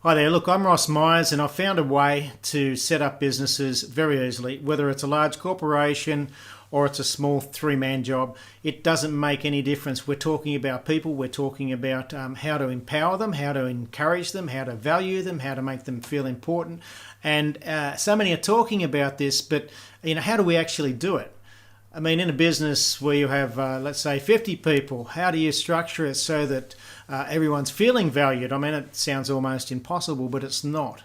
Hi there, look, I'm Ross Myers and I've found a way to set up businesses very easily, whether it's a large corporation or it's a small three-man job. It doesn't make any difference. We're talking about people, we're talking about how to empower them, how to encourage them, how to value them, how to make them feel important. And so many are talking about this, but how do we actually do it? I mean, in a business where you have, let's say, 50 people, how do you structure it so that everyone's feeling valued? I mean, it sounds almost impossible, but it's not.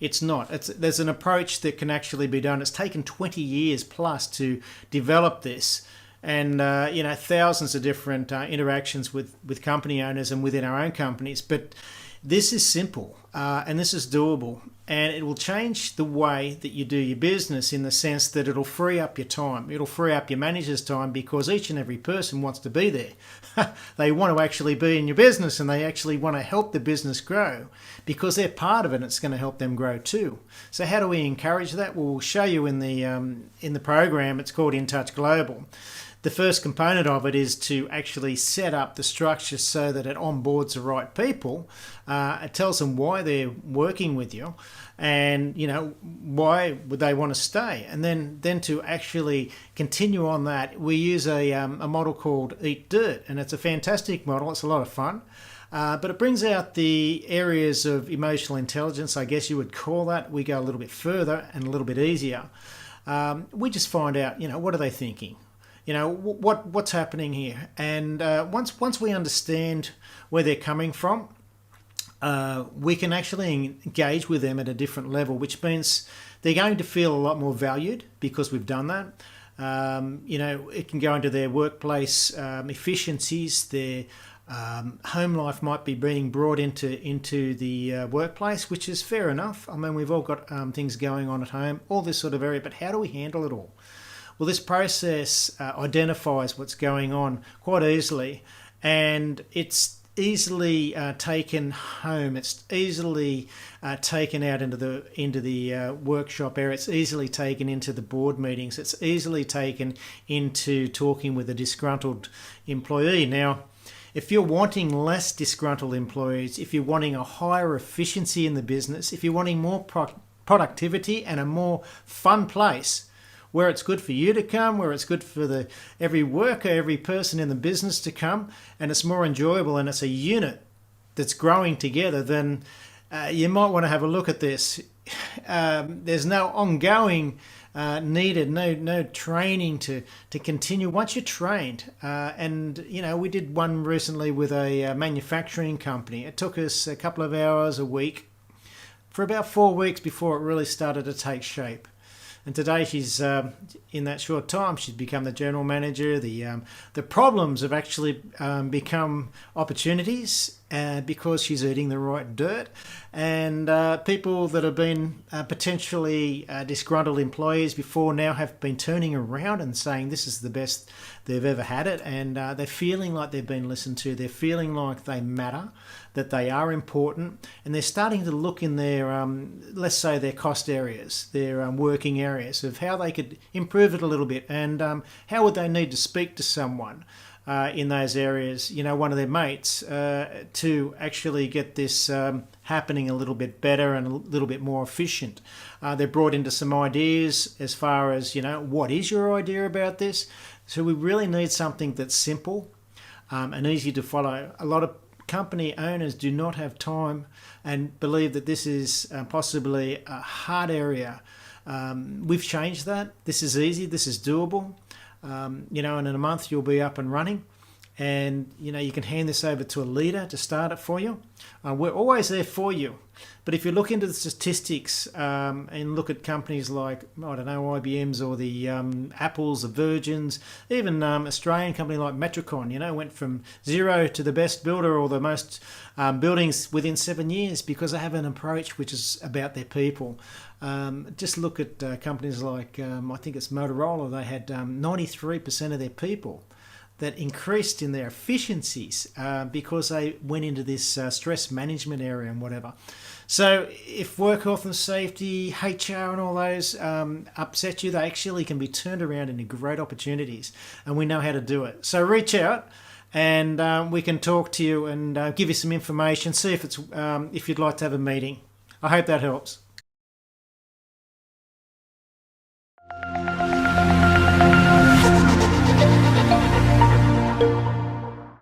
It's not. There's an approach that can actually be done. It's taken 20 years plus to develop this, and thousands of different interactions with company owners and within our own companies. But this is simple and this is doable, and it will change the way that you do your business in the sense that it'll free up your time. It'll free up your manager's time because each and every person wants to be there. They want to actually be in your business and they actually want to help the business grow because they're part of it and it's going to help them grow too. So how do we encourage that? Well, we'll show you in the program. It's called Intouch Global. The first component of it is to actually set up the structure so that it onboards the right people. It tells them why they're working with you and, why would they want to stay. And then to actually continue on that, we use a model called Eat Dirt. And it's a fantastic model. It's a lot of fun. But it brings out the areas of emotional intelligence, I guess you would call that. We go a little bit further and a little bit easier. We just find out, what are they thinking? What's happening here, and once we understand where they're coming from, we can actually engage with them at a different level, which means they're going to feel a lot more valued because we've done that. It can go into their workplace efficiencies. Their home life might be being brought into the workplace, which is fair enough. I mean, we've all got things going on at home, all this sort of area, but how do we handle it all? Well, this process identifies what's going on quite easily, and it's easily taken home. It's easily taken out into the workshop area. It's easily taken into the board meetings. It's easily taken into talking with a disgruntled employee. Now, if you're wanting less disgruntled employees, if you're wanting a higher efficiency in the business, if you're wanting more productivity and a more fun place, where it's good for you to come, where it's good for every worker, every person in the business to come, and it's more enjoyable and it's a unit that's growing together, then you might want to have a look at this. There's no ongoing needed, no training to continue once you're trained. We did one recently with a manufacturing company. It took us a couple of hours a week for about 4 weeks before it really started to take shape. And today she's, in that short time, she's become the general manager. The problems have actually become opportunities because she's eating the right dirt. And people that have been potentially disgruntled employees before now have been turning around and saying this is the best they've ever had it. And they're feeling like they've been listened to. They're feeling like they matter, that they are important. And they're starting to look in their, let's say, their cost areas, their working areas of how they could improve it a little bit and how would they need to speak to someone in those areas, one of their mates, to actually get this happening a little bit better and a little bit more efficient. They're brought into some ideas as far as, what is your idea about this? So we really need something that's simple and easy to follow. A lot of company owners do not have time and believe that this is possibly a hard area. We've changed that. This is easy. This is doable. And in a month you'll be up and running, and you can hand this over to a leader to start it for you. We're always there for you, but if you look into the statistics and look at companies like IBM's or the Apples, the Virgins, even Australian company like Metricon, went from zero to the best builder or the most buildings within 7 years because they have an approach which is about their people. Just look at companies like, I think it's Motorola. They had 93% of their people that increased in their efficiencies because they went into this stress management area and whatever. So if work health and safety, HR and all those upset you, they actually can be turned around into great opportunities, and we know how to do it. So reach out and we can talk to you and give you some information, see if it's if you'd like to have a meeting. I hope that helps.